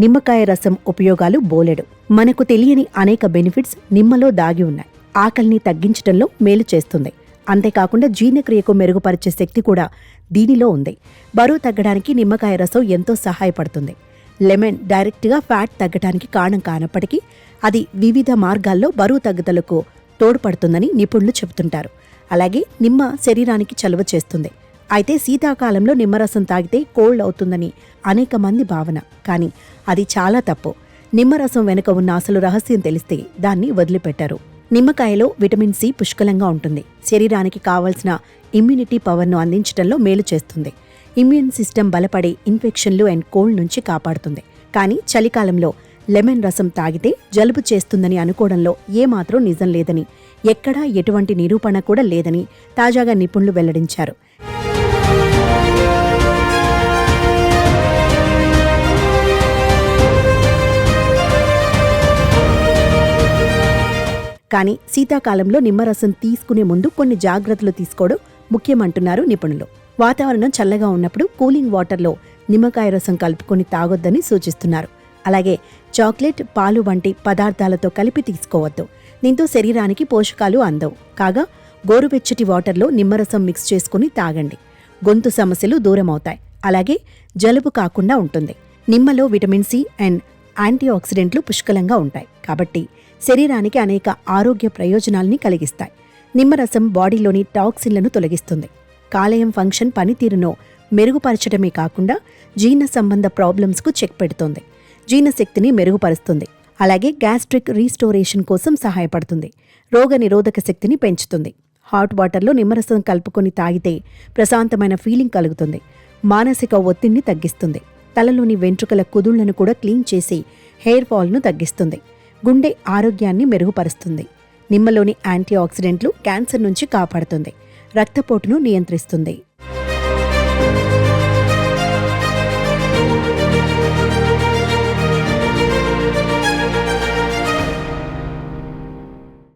నిమ్మకాయ రసం ఉపయోగాలు బోలెడు. మనకు తెలియని అనేక బెనిఫిట్స్ నిమ్మలో దాగి ఉన్నాయి. ఆకలిని తగ్గించడంలో మేలు చేస్తుంది. అంతేకాకుండా జీర్ణక్రియకు మెరుగుపరిచే శక్తి కూడా దీనిలో ఉంది. బరువు తగ్గడానికి నిమ్మకాయ రసం ఎంతో సహాయపడుతుంది. లెమన్ డైరెక్ట్గా ఫ్యాట్ తగ్గడానికి కారణం కానప్పటికీ అది వివిధ మార్గాల్లో బరువు తగ్గుదలకు తోడ్పడుతుందని నిపుణులు చెబుతుంటారు. అలాగే నిమ్మ శరీరానికి చలువ చేస్తుంది. అయితే శీతాకాలంలో నిమ్మరసం తాగితే కోల్డ్ అవుతుందని అనేక మంది భావన. కానీ అది చాలా తప్పు. నిమ్మరసం వెనుక ఉన్న అసలు రహస్యం తెలిస్తే దాన్ని వదిలిపెట్టారు. నిమ్మకాయలో విటమిన్ సి పుష్కలంగా ఉంటుంది. శరీరానికి కావలసిన ఇమ్యూనిటీ పవర్ను అందించడంలో మేలు చేస్తుంది. ఇమ్యూన్ సిస్టమ్ బలపడి ఇన్ఫెక్షన్లు అండ్ కోల్డ్ నుంచి కాపాడుతుంది. కానీ చలికాలంలో లెమన్ రసం తాగితే జలుబు చేస్తుందని అనుకోవడంలో ఏమాత్రం నిజం లేదని, ఎక్కడా ఎటువంటి నిరూపణ కూడా లేదని తాజాగా నిపుణులు వెల్లడించారు. కానీ శీతాకాలంలో నిమ్మరసం తీసుకునే ముందు కొన్ని జాగ్రత్తలు తీసుకోవడం ముఖ్యమంటున్నారు నిపుణులు. వాతావరణం చల్లగా ఉన్నప్పుడు కూలింగ్ వాటర్లో నిమ్మకాయ రసం కలుపుకొని తాగొద్దని సూచిస్తున్నారు. అలాగే చాక్లెట్, పాలు వంటి పదార్థాలతో కలిపి తీసుకోవద్దు. దీంతో శరీరానికి పోషకాలు అందవు. కాగా గోరువెచ్చటి వాటర్లో నిమ్మరసం మిక్స్ చేసుకుని తాగండి. గొంతు సమస్యలు దూరమవుతాయి. అలాగే జలుబు కాకుండా ఉంటుంది. నిమ్మలో విటమిన్ సి అండ్ యాంటీ ఆక్సిడెంట్లు పుష్కలంగా ఉంటాయి. కాబట్టి శరీరానికి అనేక ఆరోగ్య ప్రయోజనాల్ని కలిగిస్తాయి. నిమ్మరసం బాడీలోని టాక్సిన్లను తొలగిస్తుంది. కాలేయం ఫంక్షన్ పనితీరును మెరుగుపరచడమే కాకుండా జీర్ణ సంబంధ ప్రాబ్లమ్స్కు చెక్ పెడుతుంది. జీర్ణశక్తిని మెరుగుపరుస్తుంది. అలాగే గ్యాస్ట్రిక్ రీస్టోరేషన్ కోసం సహాయపడుతుంది. రోగ నిరోధక శక్తిని పెంచుతుంది. హాట్ వాటర్లో నిమ్మరసం కలుపుకొని తాగితే ప్రశాంతమైన ఫీలింగ్ కలుగుతుంది. మానసిక ఒత్తిడిని తగ్గిస్తుంది. తలలోని వెంట్రుకల కుదుళ్లను కూడా క్లీన్ చేసి హెయిర్ ఫాల్ను తగ్గిస్తుంది. గుండె ఆరోగ్యాన్ని మెరుగుపరుస్తుంది. నిమ్మలోని యాంటీ ఆక్సిడెంట్లు క్యాన్సర్ నుంచి కాపాడుతుంది. రక్తపోటును నియంత్రిస్తుంది.